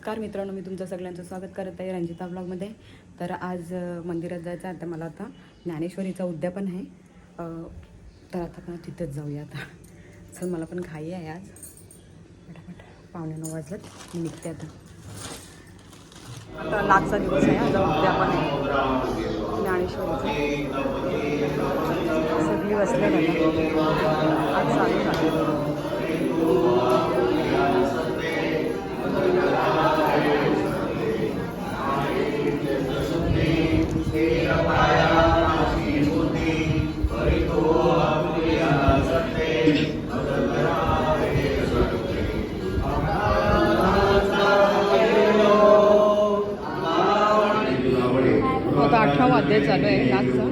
नमस्कार मित्रांनो, मी तुमचं सगळ्यांचं स्वागत करत आहे रंजिता ब्लॉगमध्ये. तर आज मंदिरात जायचं आहे. आता मला आता ज्ञानेश्वरीचा उद्यापन आहे, तर आता आपण तिथंच जाऊया. आता चल, मला पण घाई आहे आज. फटाफट 8:45 वाजलेत, मी निघते आता. आता लास्टचा दिवस आहे, आज उद्यापन आहे ज्ञानेश्वरीचं. सगळी बसले आज चालू झालं. आता 18वा अध्याय चालू आहे लास्टचा.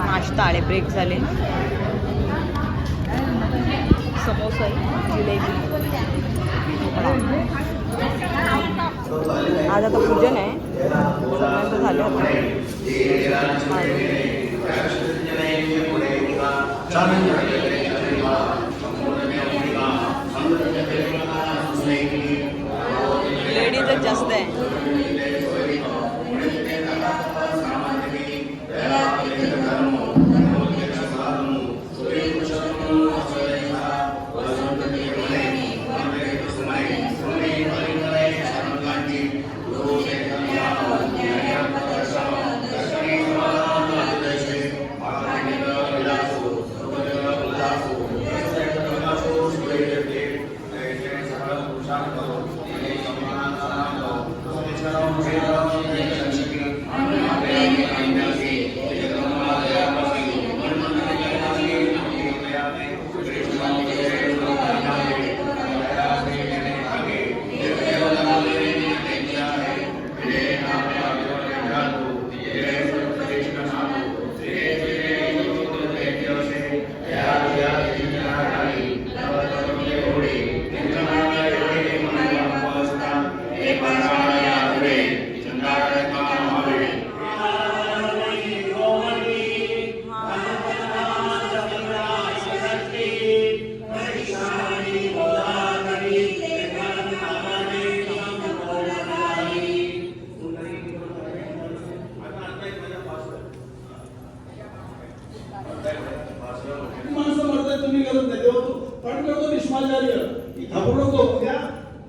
नाश्ता आले, ब्रेक झाले. समोसा, जिलेबी. आज आता पूजन आहे, सगळ्यांचं झालं आता. लेडीजच जास्त आहे.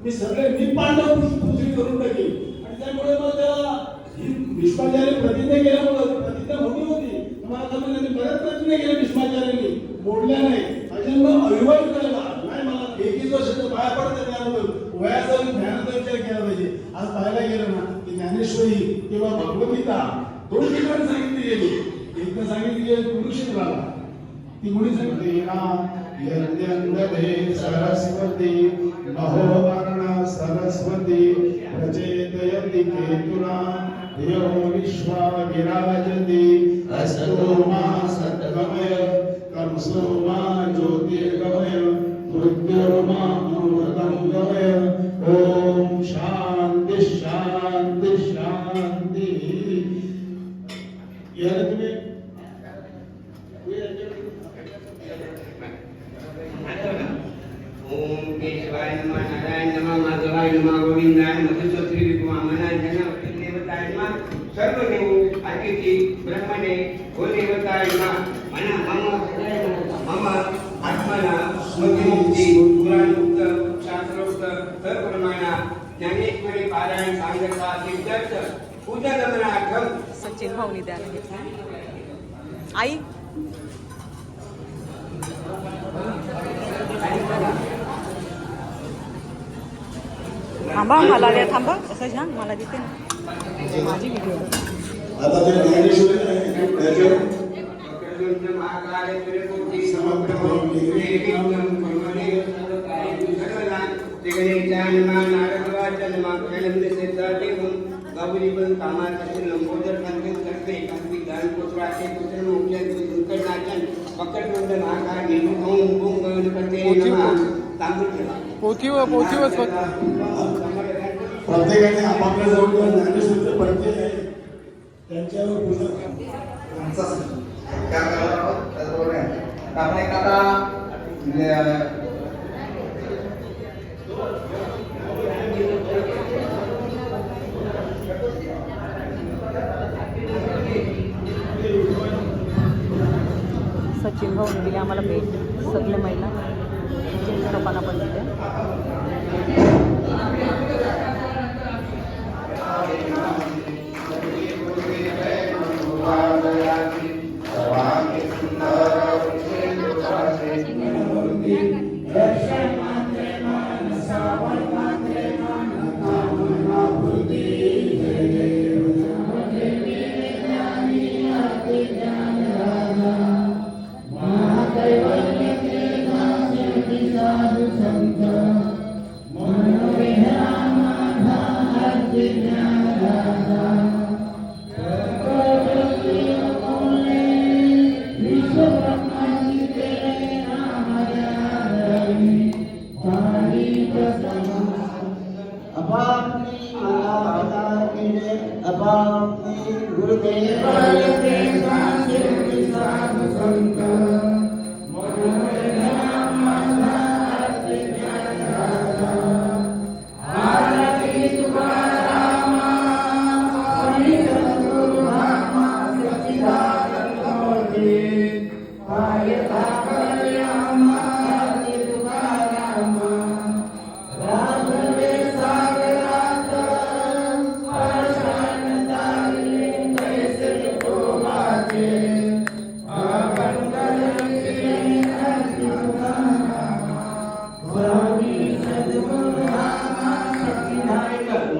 मी सगळे मी पांडव पृथ्वी करून टाकेल आणि त्यामुळे मग त्याला ही भीष्माचार्य प्रतिज्ञा केल्यामुळे प्रतिज्ञा मोठी होती. मला त्यांनी बऱ्याच प्रतिज्ञा केल्या भीष्माचार्यांनी, मोडल्या नाही. अजन्म अविवाहित करायला नाही, मला 21 वर्षाच्या बाया पडते. त्यामुळे वयाचा ज्ञानाचा विचार केला पाहिजे. आज पाहायला गेलं ना की ज्ञानेश्वरी किंवा भगवद्गीता 2 ठिकाणी सांगितली गेली. एकदा सांगितली गेली कुरुक्षेत्राला, ती मुली सांगितली यद्यन्दधे सरस्वती महोवर्ण सरस्वती प्रचेतयति केतुना धियो विश्वा विराजति अस्तो मा सत्गमय कर्मसो मा ज्योतिर्गमय मृत्युर्मा अमृतं गमय. ओम शांति शांति शांति. यार तुम्ही ओम केशवाय नमः, नारायण नमः, माधवाय नमः, गोविंदाय मधुसूत्री वामनाय नमः, देवताय नमः, सर्वदेव अतिथि ब्रह्मणे गो देवताय नमः. मम आत्मना स्मृतिमुक्ति पुराणोक्त शास्त्रोक्त सर्वप्रमाणा ज्ञानेश्वरी पारायण सांगता सिद्धार्थ पूजा दमनार्थम. सचिन भाऊनी द्यायला घेतला. आई थांबा, मला द्या. थांबा, असं छान मला देते ना माझी व्हिडिओ. आता जे ज्ञानेश्वरी आहे त्याचे प्रत्येकाने आपापल्या जवळ ज्ञानेश्वरीचे पडते आहे त्यांच्यावर पूजा आपण एक आता सचिन भाऊन दिली आम्हाला भेट, सगळे महिला जेंट्स लोकांना पण दिले.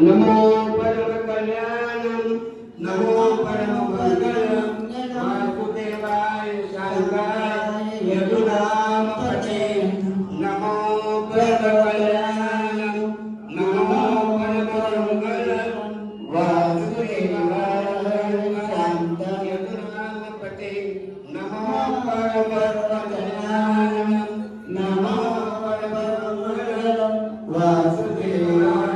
नमो परम कल्याणम नमो परम मंगलम वासुदेवाय शांताय यदुनाम पते नमो परम कल्याणम नमो परम मंगलम वासुदेवाय शांताय यदुनाम पते नमो परम कल्याणम नमो परम मंगलम वासुदेवाय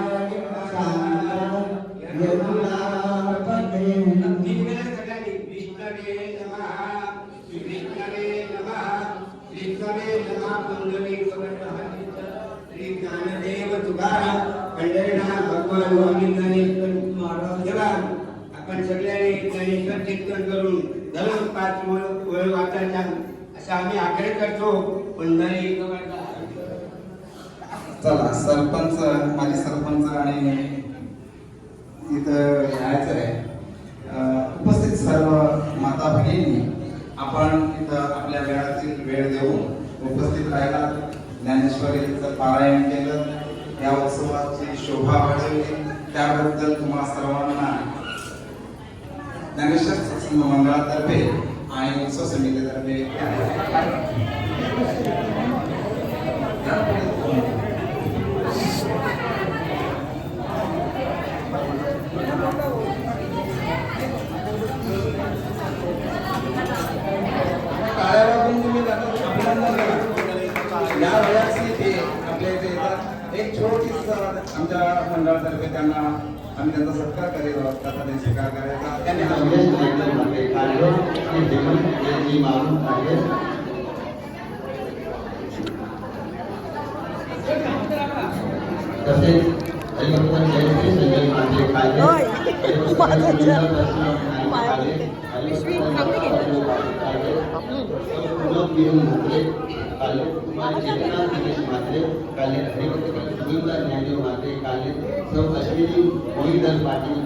आपण सगळ्यांनी गणेश कीर्तन करून दररोज 5 वेळ वाचायचा असं आम्ही आग्रह करतो. पंढरी चला सरपंच, माझे सरपंच आणि इथं यायचं आहे. उपस्थित सर्व माता भगिनी, आपण इथं आपल्या वेळाची वेळ देऊन उपस्थित राहिला, ज्ञानेश्वरीचं पारायण केलं, या उत्सवाची शोभा वाढवली, त्याबद्दल तुम्हा सर्वांना ज्ञानेश्वर सत्संग मंडळातर्फे आणि उत्सव समितीतर्फे या वयाची ते आपल्या इथे येतात. एक छोटीच आमच्या मंडळातर्फे त्यांना आम्ही त्यांचा सत्कार करीत आहोत. त्याचा त्यांनी स्वीकार करायचा. त्यांनी तसेच हरिभक्त जयश्री संजय मांढरे कायदे सौ अश्विनी मोहिदर पाटील,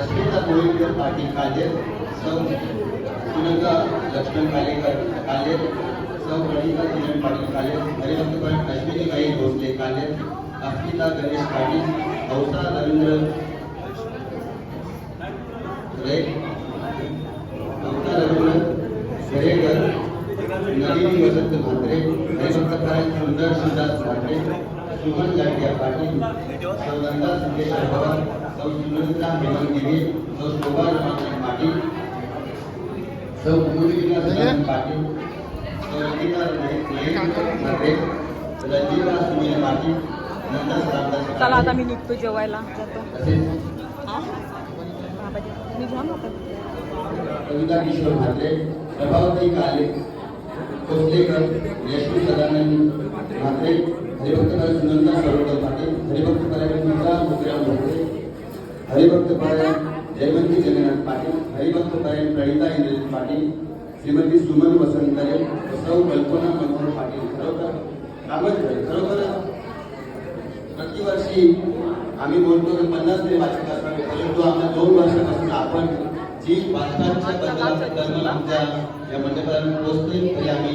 अस्मिता मोहिदर पाटील कालेर, सौ सुनंदा लक्ष्मण कालेकर कालेर, सौ प्रणिता किरण पाटील कालेर, हरिभक्त अश्विनी बाई भोसले कालेर, अस्मिता गणेश पाटील, औसा रवींद्र गरेकर, नलिनी वसंत म्हात्रे, हरिभक्त सुंदर शिवदास म्हात्रे, सुमन लांडिया पाटील, सौ नंदा सिद्धेश्वर पवार, सौ सुनंदा हेमंत गिरी, सौ शोभा रमाकांत पाटील, सौ कुमुदिनी सुनील पाटील, सौ रंजिता म्हात्रे, रंजिता सुनील पाटील, नंदा रामदास. चला आता मी निघतो, जेवायला जातो. कविता किशोर म्हात्रे, प्रभावती काले, कोसलेकर, यशवी सदानंद म्हात्रे, हरिभक्त पारायण सुनंदा सरोवर पाटील, हरिभक्त पारायण मुलगा मुद्राम भोसले, हरिभक्त पारायण जयवंती जगन्नाथ पाटील, हरिभक्त पारायण प्रणिता इंद्रजित पाटील, श्रीमती सुमन वसंतरे, सौ कल्पना मनोहर पाटील. खरोखर प्रतिवर्षी आम्ही बोलतो की 50 ते वाचक असावे, परंतु आमच्या 2 वर्षापासून आपण जी वाचकांच्या बद्दल कलम आमच्या या मंडळाला पोहोचते तरी आम्ही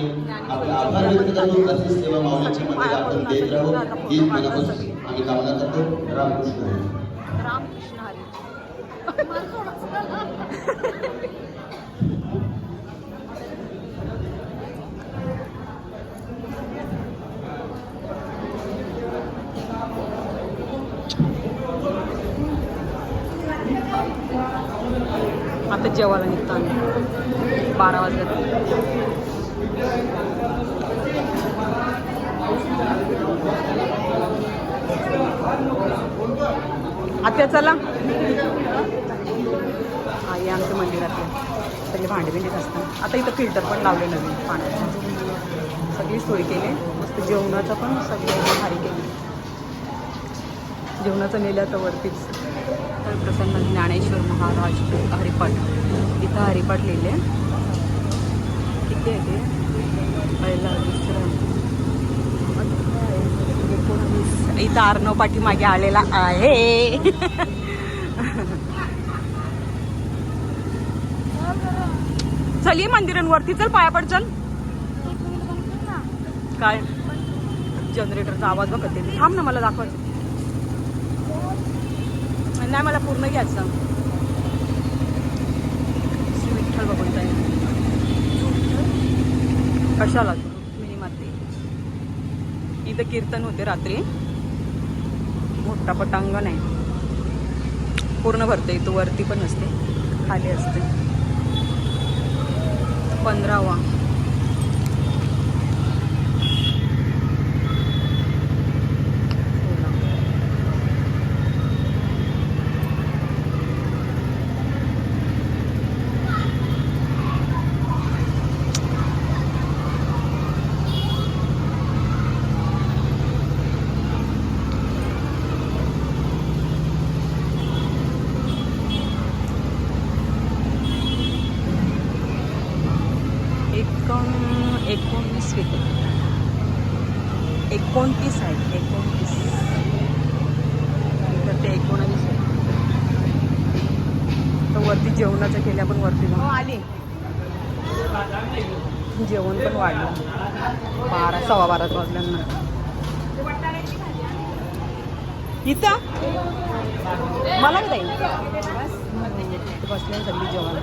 आपला आभार व्यक्त करतो. तसेच सेवा माऊलीच्या मध्ये आपण देत राहू ही मनापासून आम्ही कामना करतो. रामकृष्ण हरी. रामकृष्ण हरी. आता जेवायला निघतो आम्ही 12 वाजले. आता चला आई आमच्या मंदिरातले सगळे भांडेबिंडीत असतात. आता इथं फिल्टर पण लावले नवीन पाण्याचं, सगळी सोय केली. मस्त जेवणाचं पण सगळं भारी केली. जेवणाचं नेलं तर वरतीच तर प्रसन्न ज्ञानेश्वर महाराज हरिपाठ. इथं हरिपाठ लिहिले. किती आहे ते? पहिला, दुसरा, 19. इथं आर्नव पाठीमागे आलेला आहे. चल ये मंदिरांवरती, चल पाया पड. चल. काय जनरेटरचा आवाज बघ ते. थांब ना, मला दाखवायचं नाही, मला पूर्ण घ्यायचं. श्री विठ्ठल बघून जाईल. कशाला मिनी माते. इथं कीर्तन होते रात्री. मोठा पटांगण आहे, पूर्ण भरते. इथं वरती पण असते, खाली असते. 15वा एकोणतीस आहे. 29 तर ते 19 आहे. तर वरती जेवणाचं केलं आपण. वरती जाऊन आली. जेवण पण वाढलं. 12, 12:15 वाजल्यांना. इथं मला काय बसल्या सगळी जेवण.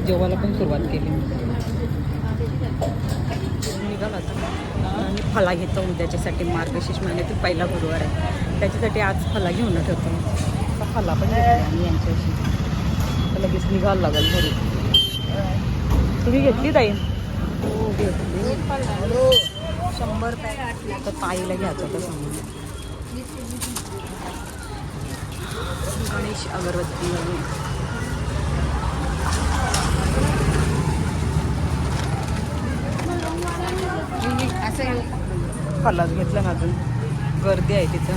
जेवायला पण सुरुवात केली. निघाला आणि फला घेतो उद्याच्यासाठी. मार्गशीर्ष महिन्यातील पहिला गुरुवार आहे, त्याच्यासाठी आज फला घेऊन ठेवतो. फला पण घेतली आम्ही यांच्याशी. लगेच निघायला लागेल घरी. तुम्ही घेतली ताई? हो घेतली. 100 पॅक. तर ताईला घ्यायचं होतं सामान. गणेश अगरबत्ती फलाच घेतलं ना. अजून गर्दी आहे तिथं.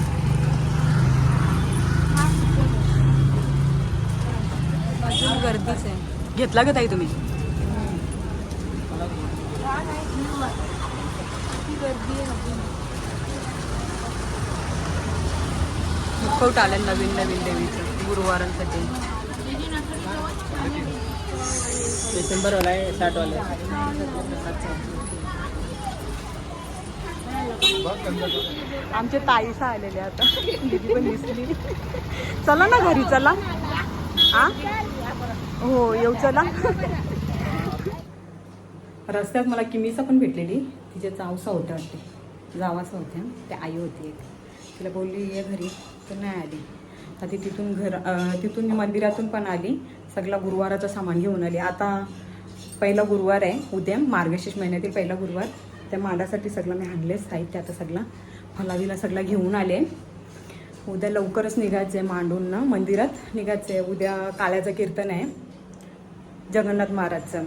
अजून गर्दीच आहे. घेतला का ताई तुम्ही? मुखवट आलं नवीन नवीन देवीचं गुरुवारांसाठी. डिसेंबर वाला आहे, 60 वाला आहे. आमचे ताईसा आलेले आता. दीदी पण दिसली. चला ना घरी, चला. आ हो येऊ, चला. रस्त्यात मला किमीसा पण भेटलेली. तिच्या चावसा होत्या वाटते, जावासा होत्या. त्या आई होती एक. तिला बोलली ये घरी, तर नाही आली. आधी तिथून तिथून मंदिरातून पण आली. सगळं गुरुवाराचं सामान घेऊन आले. आता पहिला गुरुवार आहे, उद्या मार्गशीर्ष महिन्यातील पहिला गुरुवार. त्या मांडासाठी सगळं मी आणले साहित्य. आता सगळं फलावीला सगळं घेऊन आले. उद्या लवकरच निघायचं आहे, मांडून ना मंदिरात निघायचं आहे. उद्या काळ्याचं कीर्तन आहे जगन्नाथ महाराजचं,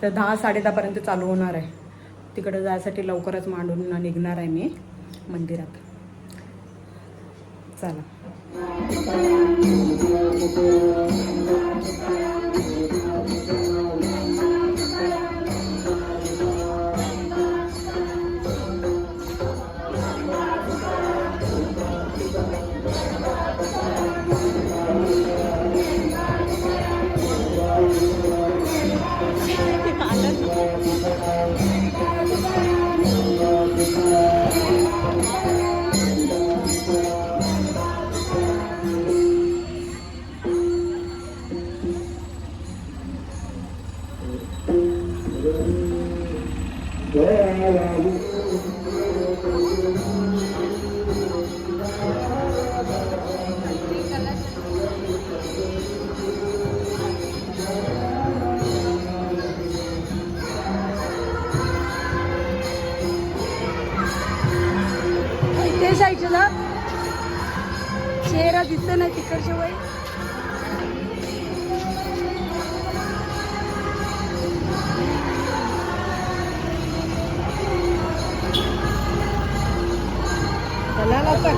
तर 10-10:30पर्यंत चालू होणार आहे. तिकडं जायसाठी लवकरच मांडून निघणार आहे मी मंदिरात. चला. इथे जायचं ना, चेहरा दिसत नाही तिकडच्या वय. चला लवकर.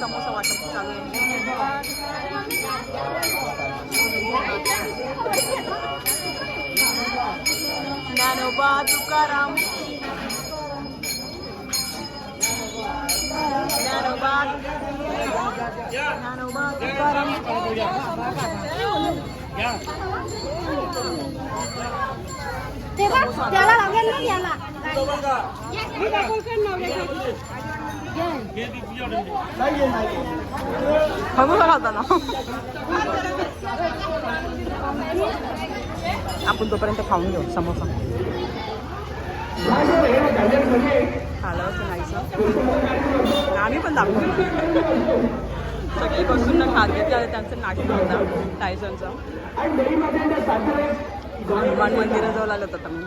समोसा वाटप चालू ज्ञानोबा तुकाराम ज्ञानोबा तुकाराम त्याला लागेल ना याला. समोसा खाताना आपण तोपर्यंत खाऊन घेऊ समोसा. खालं असं नाहीचं आम्ही पण दाखवू. सगळी बसून ना खात घेतलं त्यांचं नाटक होता टायसनचं. हनुमान मंदिराजवळ आलं होतं मी.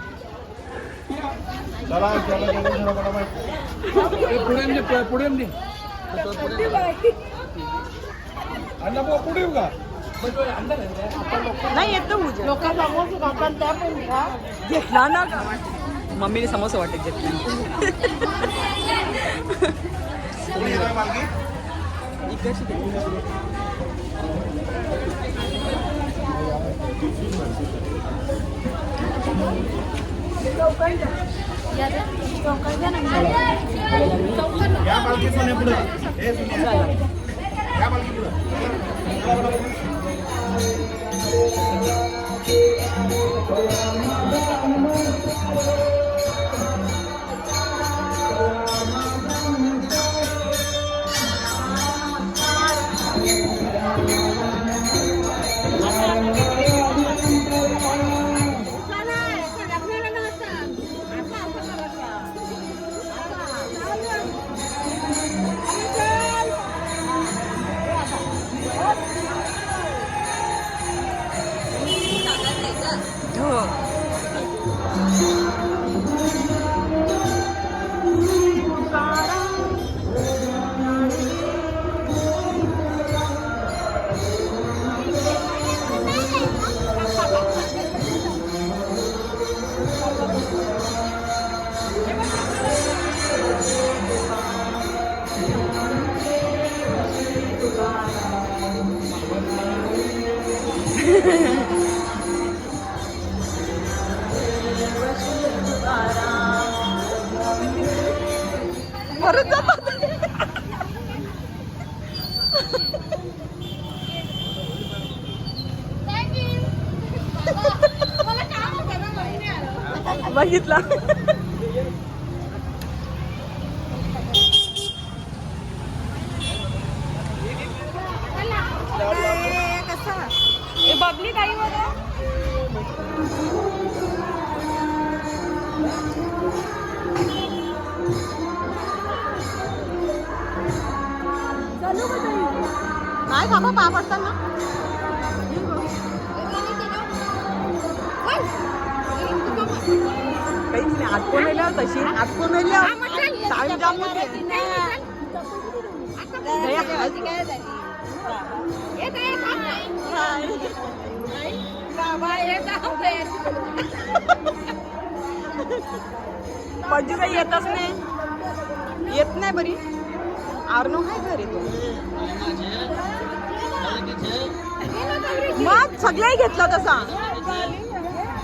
पुढे येऊ का नाही येतो उद्या लोक समोर आपण त्या पण घ्या. घेतला ना मम्मीने समोसा वाटत घेतला इकडची घेतली. परत जातात. बघितला बबली काही नाही थांबा पाय पडतात ना. काहीच नाही आटकून राहिल्या तशी आटकून राहिल्या टाइम जाम होते. पज्जू काही येतच नाही येत नाही बरी आरनो काय घरी तो मग सगळ्याही घेतला तसा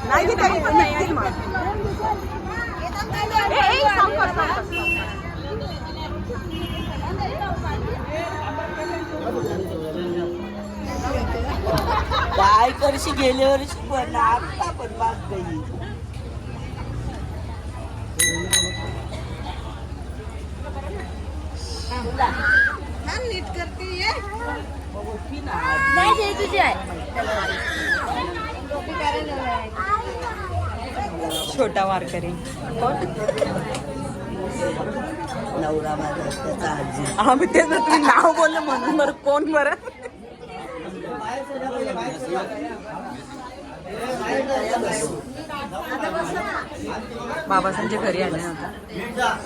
नाही की तरी पण नाही मग काय करशी गेल्या वर्षी पण आता पण बाग गई नीट करते नाही तुझी आहे छोटा वारकरी नवरा माझा त्याचा आजी आम्ही तेच ना तुम्ही नाव बोललं म्हणून बरं कोण बरं बाबासांच्या घरी आले नव्हता.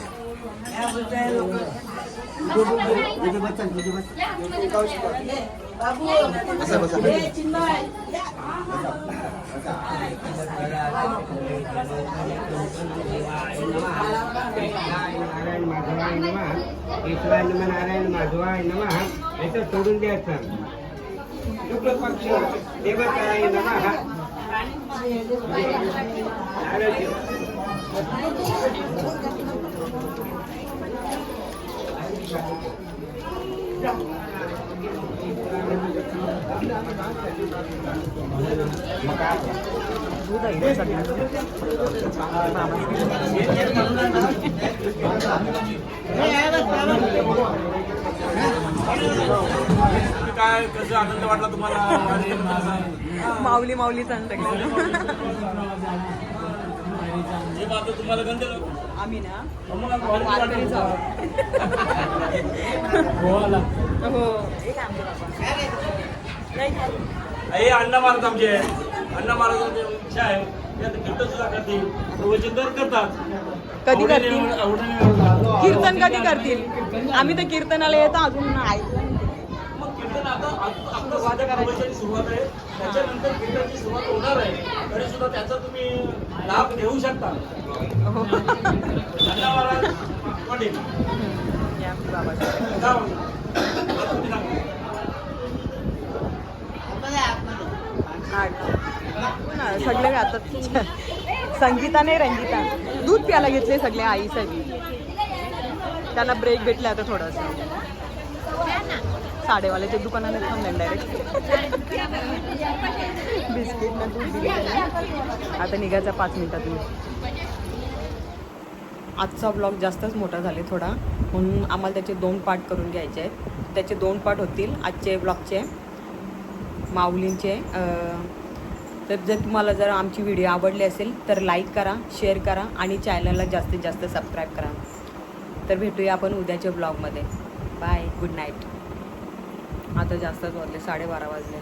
नारायण माधवाय नमः याचं सोडून द्यायचं. शुक्ल पक्ष देवताय नमः काय कसं आनंद वाटला तुम्हाला? माऊली माऊली सांगता हे मात्र तुम्हाला गंध आम्ही ना वारकरी जाऊ. हो हे अण्णा महाराज आमचे अण्णा महाराजांची इच्छा आहे कीर्तन सुद्धा करतील वचनदार करतात. कधी करतील आवडीने कीर्तन कधी करतील? आम्ही तर कीर्तनाला येतो अजून ऐकलं मग कीर्तन आता आपलं वादक प्रवचनाची सुरुवात आहे, त्याच्यानंतर कीर्तनाची सुरुवात होणार आहे. तरी सुद्धा त्याचा तुम्ही लाभ घेऊ शकता. धन्यवाद वडील. जाऊ. तुम्ही सांगा. सगळे आता संगीता नाही रंजिता दूध प्यायला घेतले सगळे आईसाठी. त्यांना ब्रेक भेटला आता थोडंसं. साडेवाल्याच्या दुकानाने थांबले डायरेक्ट. बिस्किट ना दूध दिलं. आता निघायचा 5 मिनिटात दूध. आजचा ब्लॉग जास्तच मोठा झाले थोडा, म्हणून आम्हाला त्याचे 2 पार्ट करून घ्यायचे आहेत. त्याचे 2 पार्ट होतील आजचे ब्लॉगचे, माऊलींचे. तर जर तुम्हाला जर आमची व्हिडिओ आवडली असेल तर लाईक करा, शेअर करा आणि चॅनलला जास्तीत जास्त सबस्क्राईब करा. तर भेटूया आपण उद्याच्या ब्लॉगमध्ये. Bye, good night. आता जास्तच वाजले, 12:30 वाजले.